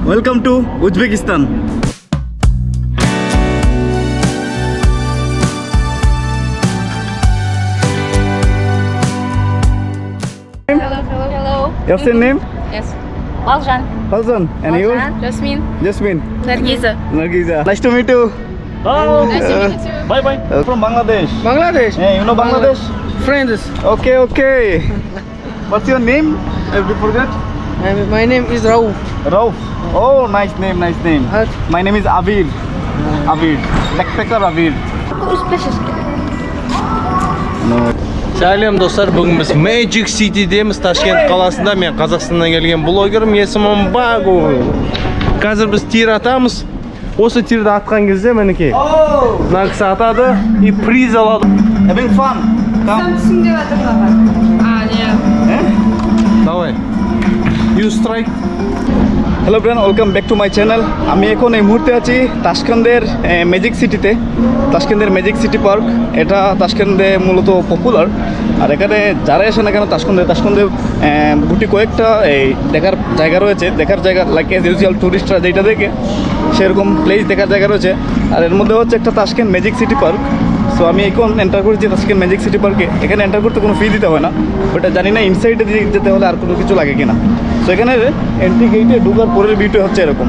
Welcome to Uzbekistan. Hello. What's your name? Yes. Baljan. Baljan. And you? Jasmine. Jasmine. Nargiza. Nargiza. Nice to meet you. Hello. Nice to meet you. Bye bye. From Bangladesh. Bangladesh. Hey, you know Bangladesh? Friends. Okay. What's your name? I forget. My name is Rauf. Rauf. Oh, nice name. What? My name is Avir. Backpacker Avir. No. Сәлем достар, бүгін біз Magic City'деміз, Ташкент қаласында. Мен Қазақстаннан келген блогерім, есімім Багу. Қазір біз тир атамыз. Осы тирді атқан кезде мінекей. Oh, Мына кісі атады и приз алады. having fun. Come. Нет. Eh? Давай. You strike. Hello friend, welcome back to my channel. আমি এখন এই মুহূর্তে আছি তাশকেন্দের magic সিটিতে। তাশকেন্দের magic city park, এটা তাশকেন্দে মূলত popular. আর এখানে যারা আসে না কেন তাশকেন্দে গুটি কয়েকটা এই দেখার জায়গা রয়েছে, দেখার জায়গা লাইক এজ ইউজুয়াল টুরিস্টরা যেটা দেখে সেরকম প্লেস দেখার জায়গা রয়েছে। আর এর মধ্যে হচ্ছে একটা তাশকেন্দ ম্যাজিক সিটি পার্ক। সো আমি এখন এন্টার করেছি তাশকেন্দ ম্যাজিক সিটি পার্কে। এখানে এন্টার করতে কোনো ফি দিতে হয় না, ওটা জানি না ইনসাইডে যেতে হলে আর কোনো কিছু লাগে কিনা। সো এখানে এন্ট্রি গেটে ঢোকার পরের ভিউটা হচ্ছে এরকম।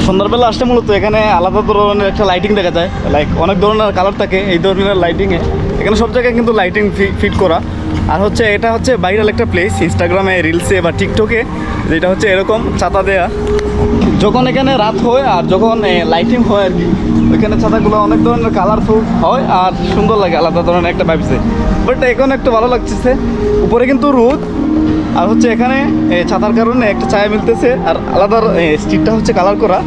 সন্ধ্যাবেলা আসলে মূলত এখানে আলাদা ধরনের একটা লাইটিং দেখা যায়, লাইক অনেক ধরনের কালার থাকে এই ধরনের লাইটিংয়ে। এখানে সব জায়গায় কিন্তু লাইটিং ফিট করা। আর হচ্ছে এটা হচ্ছে ভাইরাল একটা প্লেস ইনস্টাগ্রামে, রিলসে বা টিকটকে, যেটা হচ্ছে এরকম ছাতা দেয়া। যখন এখানে রাত হয় আর যখন লাইটিং হয় আর কি, ওইখানে ছাতাগুলো অনেক ধরনের কালারফুল হয় আর সুন্দর লাগে, আলাদা ধরনের একটা ভাইবসে। বাট এখন একটু ভালো লাগতেছে, উপরে কিন্তু রোদ আর হচ্ছে এখানে ছাতার কারণে একটা ছায়া মিলতেছে। আর আলাদা স্ট্রিটটা হচ্ছে কালার করা।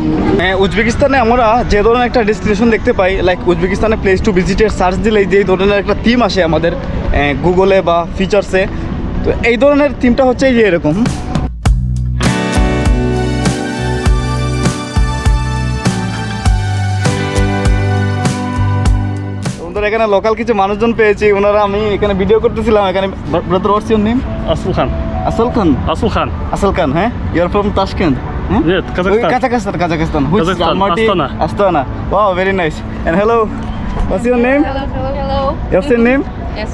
উজবেকিস্তানে আমরা যে ধরনের একটা ডেস্টিনেশন দেখতে পাই, লাইক উজবেকিস্তানে প্লেস টু ভিজিটের সার্চ দিলেই যে ধরনের একটা থিম আসে আমাদের গুগলে বা ফিচার্সে, তো এই ধরনের থিমটা হচ্ছে এই যে এরকম। এখানে লোকাল কিছু মানুষজন পেয়েছি, ওনারা আমি এখানে ভিডিও করতেছিলাম। এখানে brother, what's your name? Asıl Khan. Asil Khan. Asıl Khan. Asil Khan, হ্যাঁ? You are from Tashkent? Нет, Kazakhstan. Kazakhstan. Which Kazakhstan, Almaty? Astana. Astana. Wow, very nice. And hello, what's your name? Hello. What's your name? Yes.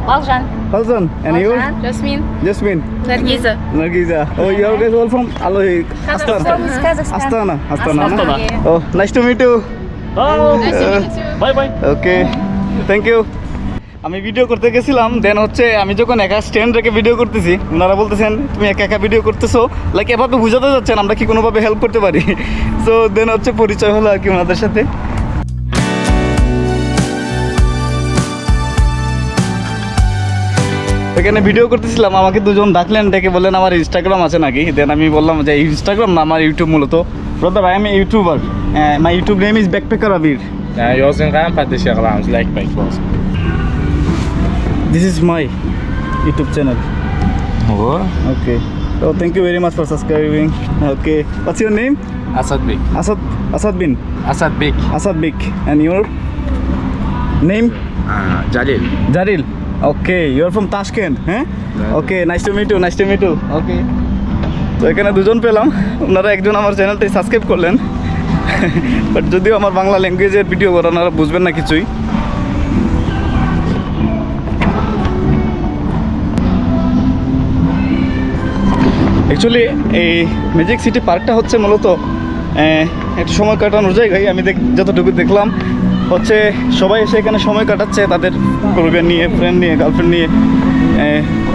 Baljan. Baljan. And you? Jasmine. Jasmine. Nargiza. Nargiza. Oh, you are guys all from Astana. Kazakhstan. Astana. Astana. Oh, nice to meet you. Hello. Nice to meet you. Bye bye. Okay, thank you. আমি video করতে গেছিলাম, দেন হচ্ছে আমি যখন একা stand রেখে video করতেছি, ওনারা বলতেছেন তুমি একা একা ভিডিও করতেছো, লাইক এভাবে বুঝাতে যাচ্ছেন আমরা কি কোনোভাবে হেল্প করতে পারি। সো দেন হচ্ছে পরিচয় হলো আর কি ওনাদের সাথে। এখানে ভিডিও করতেছিলাম, আমাকে দুজন ডাকলেন, ডেকে বললেন আমার ইনস্টাগ্রাম আছে নাকি। দেন আমি বললাম যে ইনস্টাগ্রাম না, আমার ইউটিউব মূলত। Brother, I M A YouTuber, my YouTube name is backpacker Abir. Yozun Khan patates yağlamış like back boss. This is my YouTube channel. Oh. Okay. So thank you very much for subscribing. Okay. What's your name? Asad Bek. Asad bin. Asad Bek. Asad Bek. And your name? Jalil. Jaril. Okay. You're from Tashkent, huh? Okay. Nice to meet you. Okay. তো এখানে দুজন পেলাম, ওনারা একজন আমার চ্যানেলটাই subscribe করলেন। But যদিও আমার বাংলা ল্যাঙ্গুয়েজের ভিডিও করা, ওনারা বুঝবেন না কিছুই। অ্যাকচুয়ালি এই ম্যাজিক সিটি পার্কটা হচ্ছে মূলত একটা সময় কাটানোর জায়গায়। আমি যতটুকু দেখলাম হচ্ছে সবাই এসে এখানে সময় কাটাচ্ছে, তাদের পরিবার নিয়ে, ফ্রেন্ড নিয়ে, গার্লফ্রেন্ড নিয়ে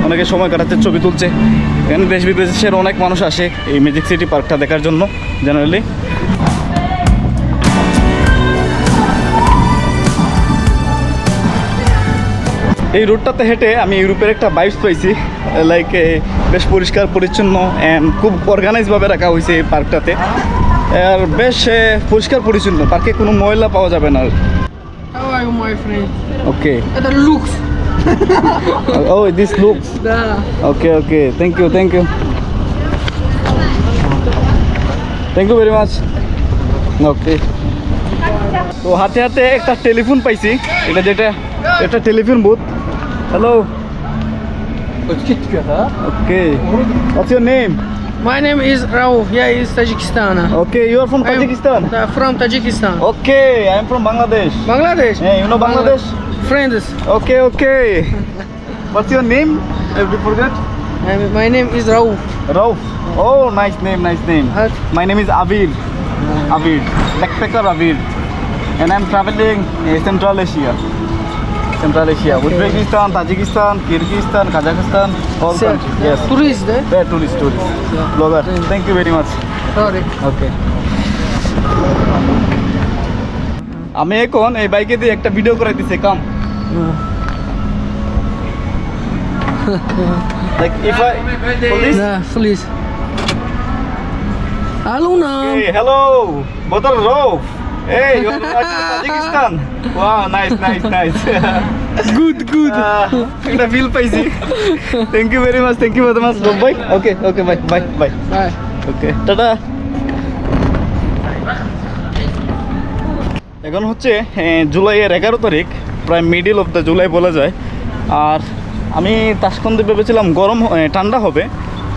অনেকে সময় কাটাচ্ছে, ছবি তুলছে। এখানে দেশ বিদেশের অনেক মানুষ আসে এই ম্যাজিক সিটি পার্কটা দেখার জন্য জেনারেলি। এই রুটটাতে হেঁটে আমি ইউরোপের একটা ভাইবস পাইছি, লাইক বেশ পরিষ্কার পরিচ্ছন্ন অ্যান্ড খুব অর্গানাইজভাবে রাখা হয়েছে এই পার্কটাতে। আর বেশ পরিষ্কার পরিচ্ছন্ন, পার্কে কোনো ময়লা পাওয়া যাবে না। How are you, my friend? Okay. Это люкс. Oh, this looks. Да. Okay. Thank you. Thank you very much. Okay. তো হাতে হাতে একটা টেলিফোন পাইছি, যেটা একটা telephone booth. Hello, okay, what's your name? My name is Rauf. Yeah, is Tajikistan. Okay, you are from Tajikistan? From Tajikistan. Okay, I am from Bangladesh. Bangladesh. হ্যাঁ, you know Bangladesh? Friends. Okay, okay. What's your name? I forgot. My name is Rauf. Rauf. Oh, nice name, nice name. My name is Avir. Avir. Backpacker Avir. And I'm traveling Central Asia. Central Asia. Uzbekistan, Tajikistan, Kyrgyzstan, Kazakhstan, all countries. Yes. Tourist, eh? Yeah, tourist. Blogger. Thank you very much. Sorry. Okay. আমি এখন এই বাইকে দিয়ে একটা video করে দিছি, কাম। Like if I police. Yeah, please. Hello, now. Hey, hello, Badr Rauf. Hey, you're Tajikistan. Wow, nice. Good. একটা feel পাইছি। Thank you very much. Bye. Okay, bye. Bye. Okay, tata. এখন হচ্ছে জুলাইয়ের 11 তারিখ, প্রায় মিডিল অফ দ্য জুলাই বলা যায়। আর আমি তাসকন্দে ভেবেছিলাম ঠান্ডা হবে,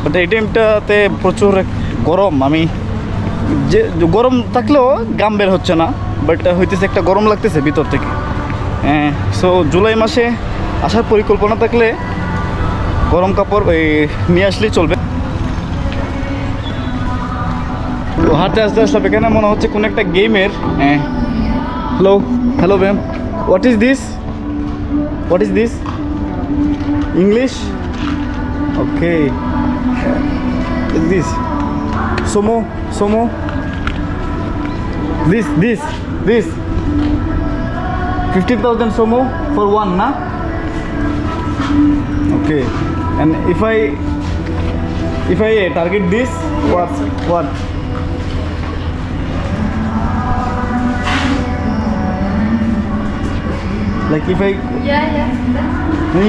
বাট এই টাইমটাতে প্রচুর গরম। আমি যে গরম থাকলেও গাম বের হচ্ছে না, বাট হইতেছে একটা গরম লাগতেছে ভিতর থেকে। সো জুলাই মাসে আসার পরিকল্পনা থাকলে গরম কাপড় নিয়ে আসলেই চলবে। তো হাঁটতে আসতে এখানে মনে হচ্ছে কোনো একটা গেমের। Hello ma'am, what is this? English? Okay, this সোমো this 15,000 somo for one, na? Okay, and if I target this, what? Like if I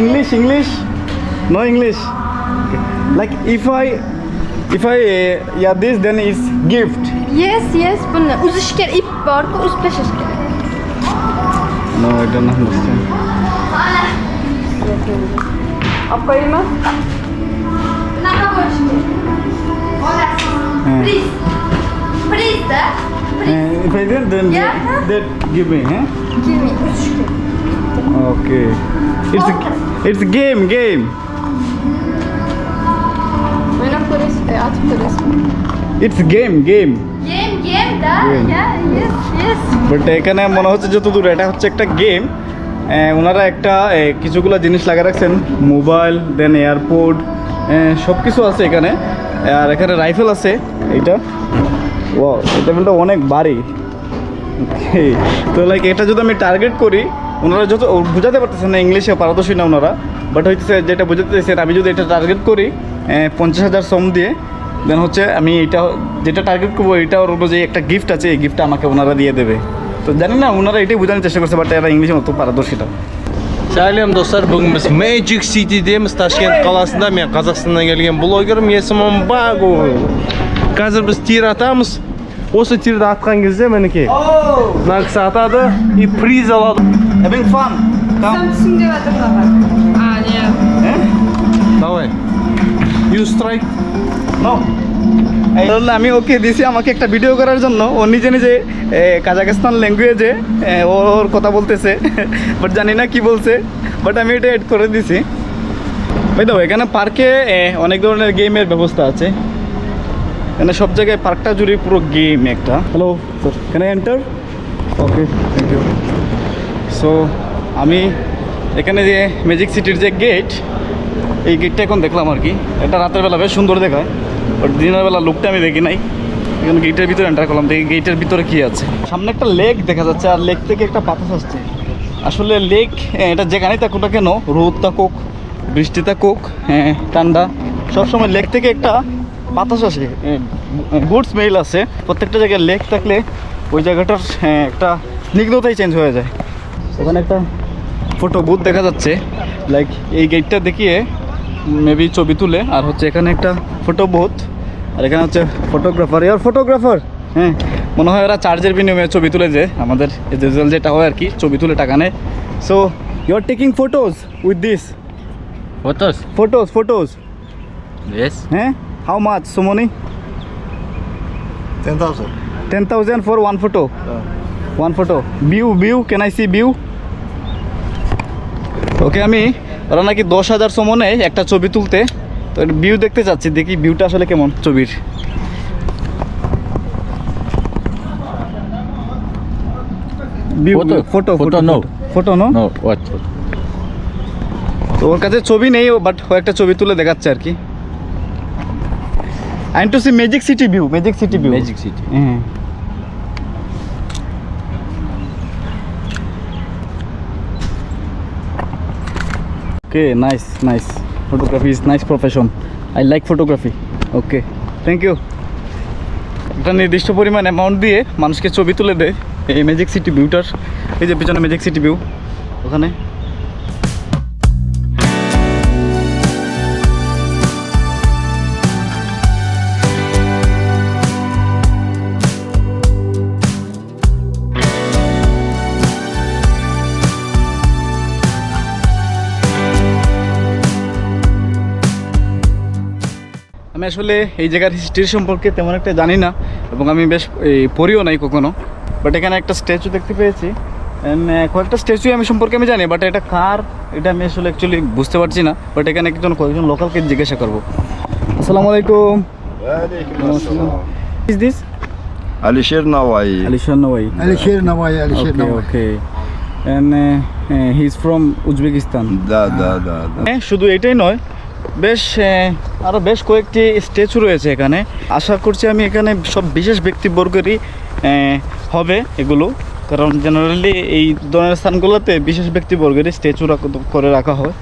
English? No English. Okay. Like if I yeah, this then is gift. Yes, bună. Uzishker ip barko uzpleşeşker. No, I don't understand. Apa ima? Na kamoşki. Please da. If I did, then Yeah. that give me, huh? Give me uzishker. Okay. It's a game. Mena polis atıp polis. It's a game. Game da. Game. Yeah, yes. But এখানে মনে হচ্ছে যতদূর এটা হচ্ছে একটা game. ওনারা একটা কিছুগুলো জিনিস লাগা রাখছেন, মোবাইল, দেন এয়ারপোর্ট, সব কিছু আছে এখানে। আর এখানে রাইফেল আছে এইটা। ও, এটা কিন্তু অনেক ভারী। তো লাইক এটা যদি আমি টার্গেট করি, ওনারা যত বোঝাতে পারতেছেন না, ইংলিশে পারদর্শী না ওনারা, বাট হচ্ছে যেটা বোঝাতে চাইছেন, আমি যদি এটা টার্গেট করি 50,000 সম দিয়ে, দেন হচ্ছে আমি এটা যেটা টার্গেট করবো এটার অনুযায়ী একটা গিফট আছে, এই গিফটটা আমাকে ওনারা দিয়ে দেবে। তো জানি না ওনারা এটাই বোঝানোর চেষ্টা করছে, বাট এরা ইংলিশের মতো পারদর্শিতা। Сәлем достар, бүгін біз Magic City'деміз, Ташкент қаласында. Мен Қазақстаннан келген блогерім, есімім Багу. Қазір біз тир атамыз. Осы тирді атқан кезде мінекей мына кісі атады и приз алады. Having fun. Sam şimdi hatırlamam. Нет. Давай. You strike. No. আমি ওকে দিছি আমাকে একটা ভিডিও করার জন্য। ও নিজে কাজাখস্তান ল্যাঙ্গুয়েজে ওর কথা বলতেছে, বাট জানি না কি বলছে, বাট আমি এটা এড করে দিছি। ভাই দেখো, এখানে পার্কে অনেক ধরনের গেমের ব্যবস্থা আছে। এখানে সব জায়গায় পার্কটা জুড়ে পুরো গেম একটা। Hello sir, can I enter? Okay, thank you. So আমি এখানে যে ম্যাজিক সিটির যে গেট, এই গেটটা এখন দেখলাম আর কি। এটা রাতের বেলা বেশ সুন্দর দেখায়, বাট দিনের বেলা লুকটা আমি দেখি নাই। এখন গেটের ভিতরে এন্টার করলাম, দেখি গেটের ভিতরে কি আছে। সামনে একটা লেক দেখা যাচ্ছে, আর লেক থেকে একটা বাতাস আসছে। আসলে লেক এটা যেখানেই থাকুক না কেন, রোদ থাকুক, বৃষ্টি থাকুক, ঠান্ডা, সবসময় লেক থেকে একটা বাতাস আসে, গুড স্মেল আছে। প্রত্যেকটা জায়গায় লেক থাকলে ওই জায়গাটার একটা স্নিগ্ধতাই চেঞ্জ হয়ে যায়। ওখানে একটা ফটো বুথ দেখা যাচ্ছে, লাইক এই গেটটা দেখিয়ে মেবি ছবি তুলে। আর হচ্ছে এখানে একটা ফটো বুথ, আর এখানে হচ্ছে ফটোগ্রাফার। ইয়ার ফটোগ্রাফার, মনে হয় ওরা চার্জের বিনিময়ে ছবি তুলে যে আমাদের যেটা হয় আর কি, ছবি তুলে টাকা নেয়। So you are taking photos with this Fotos? Photos Yes. হ্যাঁ, how much so money? 10,000 for one photo. One photo. View. Can I see view? ওকে, আমি ওরা নাকি 10,000 সমনে একটা ছবি তুলতে, তো ভিউ দেখতে চাচ্ছি, দেখি ভিউটা আসলে কেমন ছবির। Photo no. Photo no. No, what? তো ওর কাছে ছবি নেই, বাট ও একটা ছবি তুলে দেখাচ্ছে আর কি। I to see magic city view. Magic City. হ্যাঁ। Okay, nice. Photography is nice profession. I like photography. Okay, thank you. একটা নির্দিষ্ট পরিমাণ অ্যামাউন্ট দিয়ে মানুষকে ছবি তুলে দেয় এই ম্যাজিক সিটি ভিউটার। এই যে পিছনে ম্যাজিক সিটি ভিউ, ওখানে। আমি আসলে এই জায়গার হিস্ট্রি সম্পর্কে তেমন একটা জানি না, এবং আমি বেশ পড়িও নাই কখনো। বাট এখানে একটা স্ট্যাচু দেখতে পেয়েছি, কয়েকটা স্ট্যাচু আমি সম্পর্কে আমি জানি, বাট এটা কার এটা আমি আসলে অ্যাকচুয়ালি বুঝতে পারছি না। বাট এখানে কয়েকজন লোকালকে জিজ্ঞাসা করবো। আসসালামু আলাইকুম। Is this Alisher Nawai. Alisher Nawai? Alisher Nawai. Okay. And he's from Uzbekistan. Da. শুধু এটাই নয়, বেশ আরও বেশ কয়েকটি স্ট্যাচু রয়েছে এখানে। আশা করছি আমি এখানে সব বিশেষ ব্যক্তিবর্গেরই হবে এগুলো, কারণ জেনারেলি এই ধরনের স্থানগুলোতে বিশেষ ব্যক্তিবর্গেরই স্ট্যাচু করে রাখা হয়।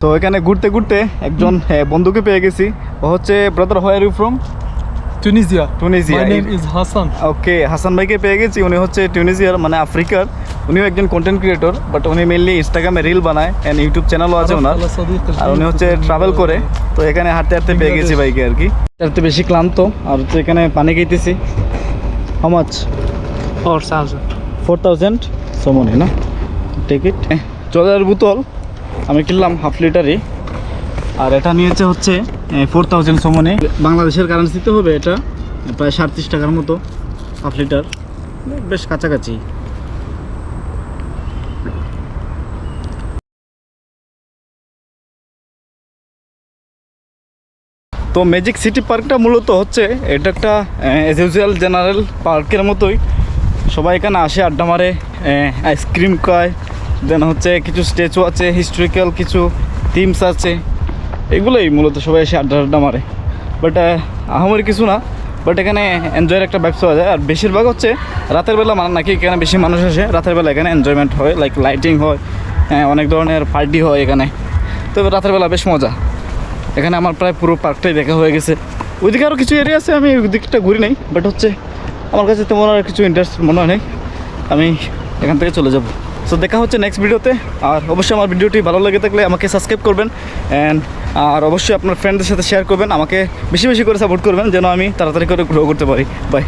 তো এখানে ঘুরতে ঘুরতে একজন বন্ধুকে পেয়ে গেছি। ও হচ্ছে brother, where you from? Tunisia. Tunisia. My name is Hassan. Okay, Hassan ভাইকে পেয়ে গেছি। উনি হচ্ছে টিউনিসিয়ার, মানে আফ্রিকার। উনিও একজন কন্টেন্ট ক্রিয়েটর, বাট উনি মেনলি ইনস্টাগ্রামে রিল বানায়, অ্যান্ড ইউটিউব চ্যানেলও আছে ওনার। আর উনি হচ্ছে ট্রাভেল করে। তো এখানে হাঁটতে হাঁটতে পেয়ে গেছি বাইকে আর কি। হাঁটতে বেশি ক্লান্ত, আর হচ্ছে এখানে পানি খাইতেছি। How much? 4,000. 4,000 সমনে না, টিকিট। জলের বোতল আমি কিনলাম হাফ লিটারই, আর এটা নিয়েছে হচ্ছে 4,000 সমনে। বাংলাদেশের কারেন্সিতে হবে এটা প্রায় 37 টাকার মতো হাফ লিটার, বেশ কাছাকাছি। তো ম্যাজিক সিটি পার্কটা মূলত হচ্ছে এটা একটা অ্যাজ ইউজুয়াল জেনারেল পার্কের মতোই। সবাই এখানে আসে, আড্ডা মারে, আইসক্রিম খায়, দেন হচ্ছে কিছু স্ট্যাচু আছে, হিস্টোরিক্যাল কিছু থিমস আছে, এগুলোই মূলত সবাই এসে আড্ডা মারে। বাট আহামরি কিছু না, বাট এখানে এনজয়ের একটা ভাইবস পাওয়া যায়। আর বেশিরভাগ হচ্ছে রাতের বেলা, মানে নাকি এখানে বেশি মানুষ আসে রাতের বেলা, এখানে এনজয়মেন্ট হয়, লাইক লাইটিং হয়, অনেক ধরনের পার্টি হয় এখানে। তো রাতের বেলা বেশ মজা। এখানে আমার প্রায় পুরো পার্কটাই দেখা হয়ে গেছে। ওইদিকে আরও কিছু এরিয়া আছে, আমি ওই দিকটা ঘুরি নাই, বাট হচ্ছে আমার কাছে তেমন আর কিছু ইন্টারেস্ট মনে হয় নাই, আমি এখান থেকে চলে যাব। সো দেখা হচ্ছে নেক্সট ভিডিওতে। আর অবশ্যই আমার ভিডিওটি ভালো লেগে থাকলে আমাকে সাবস্ক্রাইব করবেন, আর অবশ্যই আপনার ফ্রেন্ডদের সাথে শেয়ার করবেন, আমাকে বেশি বেশি করে সাপোর্ট করবেন, যেন আমি তাড়াতাড়ি করে গ্রো করতে পারি। বাই।